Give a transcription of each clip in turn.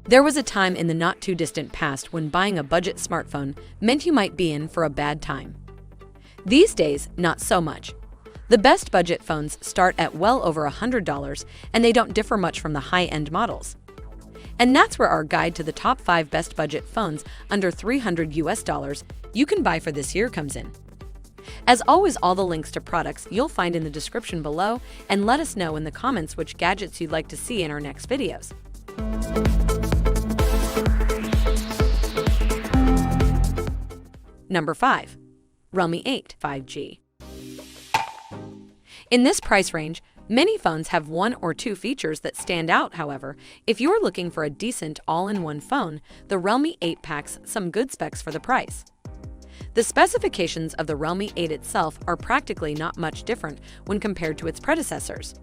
There was a time in the not-too-distant past when buying a budget smartphone meant you might be in for a bad time. These days, not so much. The best budget phones start at well over $100, and they don't differ much from the high-end models. And that's where our guide to the top 5 best budget phones under $300 you can buy for this year comes in. As always, all the links to products you'll find in the description below, and let us know in the comments which gadgets you'd like to see in our next videos. Number 5. Realme 8 5G. In this price range, many phones have one or two features that stand out. However, if you're looking for a decent all-in-one phone, the Realme 8 packs some good specs for the price. The specifications of the Realme 8 itself are practically not much different when compared to its predecessors.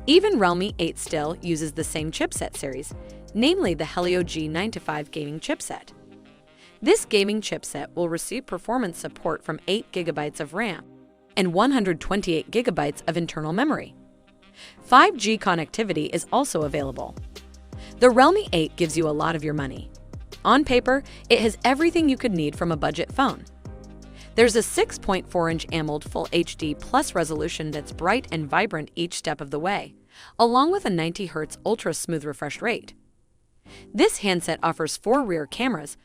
Even Realme 8 still uses the same chipset series, namely the Helio G95 gaming chipset. This gaming chipset will receive performance support from 8 GB of RAM and 128 GB of internal memory. 5G connectivity is also available. The Realme 8 gives you a lot of your money. On paper, it has everything you could need from a budget phone. There's a 6.4-inch AMOLED Full HD Plus resolution that's bright and vibrant each step of the way, along with a 90 Hz ultra-smooth refresh rate. This handset offers 4 rear cameras,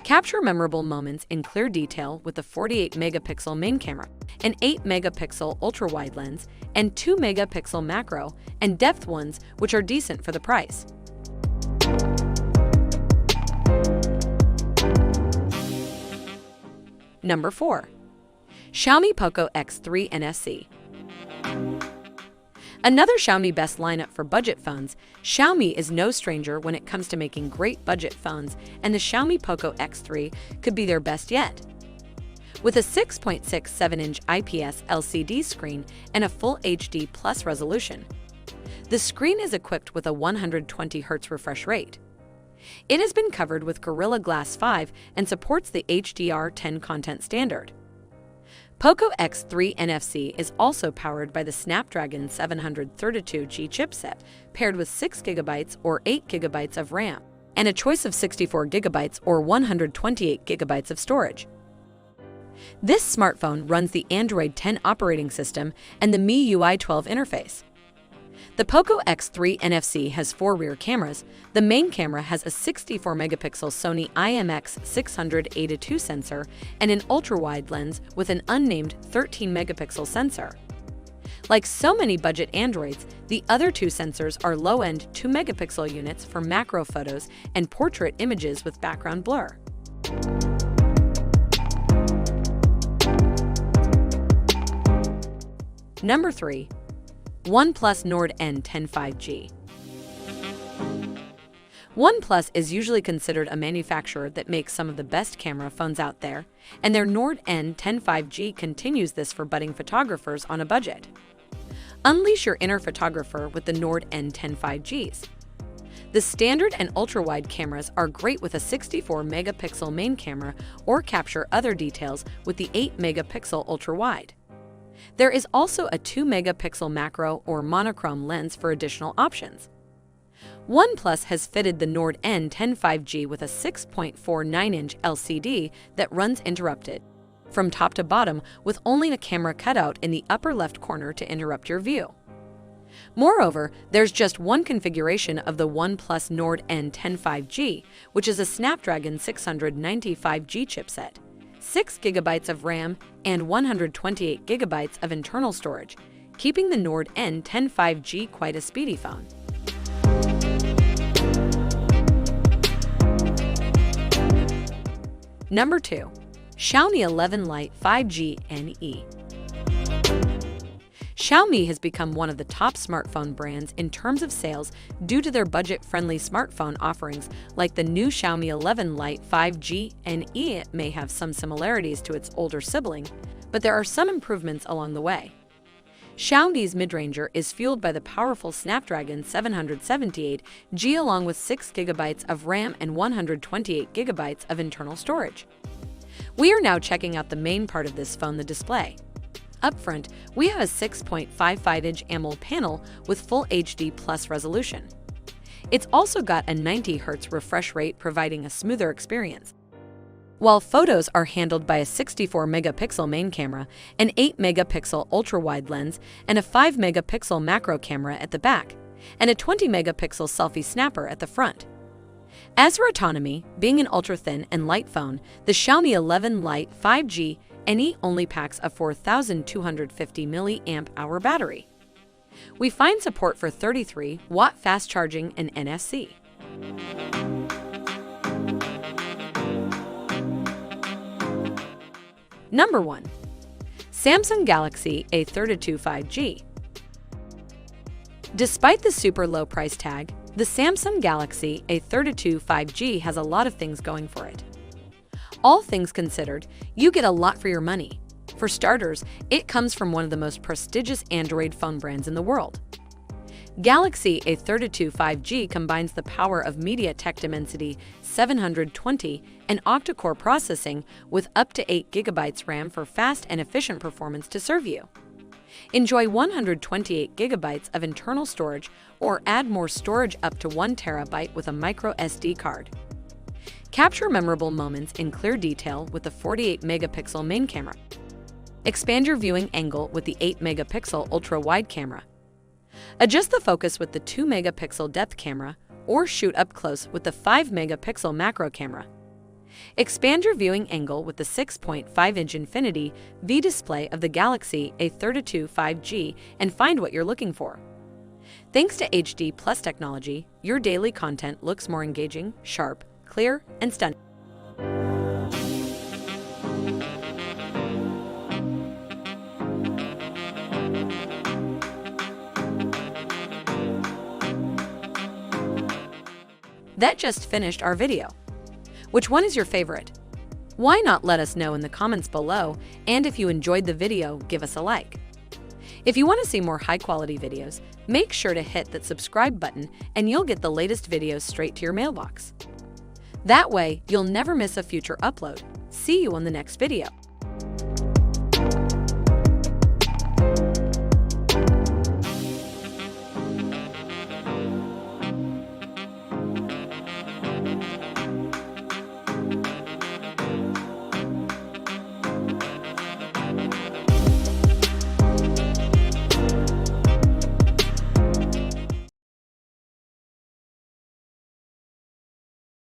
capture memorable moments in clear detail with a 48-megapixel main camera, an 8-megapixel ultra-wide lens, and 2-megapixel macro and depth ones, which are decent for the price. Number 4. Xiaomi Poco X3 NFC. Another Xiaomi best lineup for budget phones, Xiaomi is no stranger when it comes to making great budget phones, and the Xiaomi Poco X3 could be their best yet. With a 6.67-inch IPS LCD screen and a Full HD Plus resolution, the screen is equipped with a 120 Hz refresh rate. It has been covered with Gorilla Glass 5 and supports the HDR10 content standard. Poco X3 NFC is also powered by the Snapdragon 732G chipset, paired with 6 GB or 8 GB of RAM, and a choice of 64 GB or 128 GB of storage. This smartphone runs the Android 10 operating system and the MIUI 12 interface. The Poco X3 NFC has 4 rear cameras. The main camera has a 64-megapixel Sony IMX600A2 sensor and an ultra-wide lens with an unnamed 13-megapixel sensor. Like so many budget Androids, the other 2 sensors are low-end 2-megapixel units for macro photos and portrait images with background blur. Number 3. OnePlus Nord N10 5G. OnePlus is usually considered a manufacturer that makes some of the best camera phones out there, and their Nord N10 5G continues this for budding photographers on a budget. Unleash your inner photographer with the Nord N10 5Gs. The standard and ultra-wide cameras are great with a 64-megapixel main camera or capture other details with the 8-megapixel ultra-wide. There is also a 2-megapixel macro or monochrome lens for additional options. OnePlus has fitted the Nord N10 5G with a 6.49-inch LCD that runs uninterrupted from top to bottom, with only a camera cutout in the upper left corner to interrupt your view. Moreover, there's just one configuration of the OnePlus Nord N10 5G, which is a Snapdragon 695G chipset, 6 GB of RAM, and 128 GB of internal storage, keeping the Nord N10 5G quite a speedy phone. Number 2. Xiaomi 11 Lite 5G NE. Xiaomi has become one of the top smartphone brands in terms of sales due to their budget-friendly smartphone offerings like the new Xiaomi 11 Lite 5G NE. It may have some similarities to its older sibling, but there are some improvements along the way. Xiaomi's mid-ranger is fueled by the powerful Snapdragon 778G along with 6 GB of RAM and 128 GB of internal storage. We are now checking out the main part of this phone, the display. Up front, we have a 6.55-inch AMOLED panel with Full HD Plus resolution. It's also got a 90 Hz refresh rate, providing a smoother experience. While photos are handled by a 64-megapixel main camera, an 8-megapixel ultra-wide lens, and a 5-megapixel macro camera at the back, and a 20-megapixel selfie snapper at the front. As for autonomy, being an ultra-thin and light phone, the Xiaomi 11 Lite 5G NE only packs a 4,250 mAh battery. We find support for 33-watt fast charging and NFC. Number 1. Samsung Galaxy A32 5G. Despite the super low price tag, the Samsung Galaxy A32 5G has a lot of things going for it. All things considered, you get a lot for your money. For starters, it comes from one of the most prestigious Android phone brands in the world. Galaxy A32 5G combines the power of MediaTek Dimensity 720 and octa-core processing with up to 8 GB RAM for fast and efficient performance to serve you. Enjoy 128 GB of internal storage or add more storage up to 1 TB with a micro SD card. Capture memorable moments in clear detail with the 48-megapixel main camera. Expand your viewing angle with the 8-megapixel ultra-wide camera. Adjust the focus with the 2-megapixel depth camera or shoot up close with the 5-megapixel macro camera. Expand your viewing angle with the 6.5-inch Infinity V display of the Galaxy A32 5G and find what you're looking for. Thanks to HD Plus technology, your daily content looks more engaging, sharp, clear, and stunning. That just finished our video. Which one is your favorite? Why not let us know in the comments below, and if you enjoyed the video, give us a like. If you want to see more high-quality videos, make sure to hit that subscribe button and you'll get the latest videos straight to your mailbox. That way, you'll never miss a future upload. See you on the next video.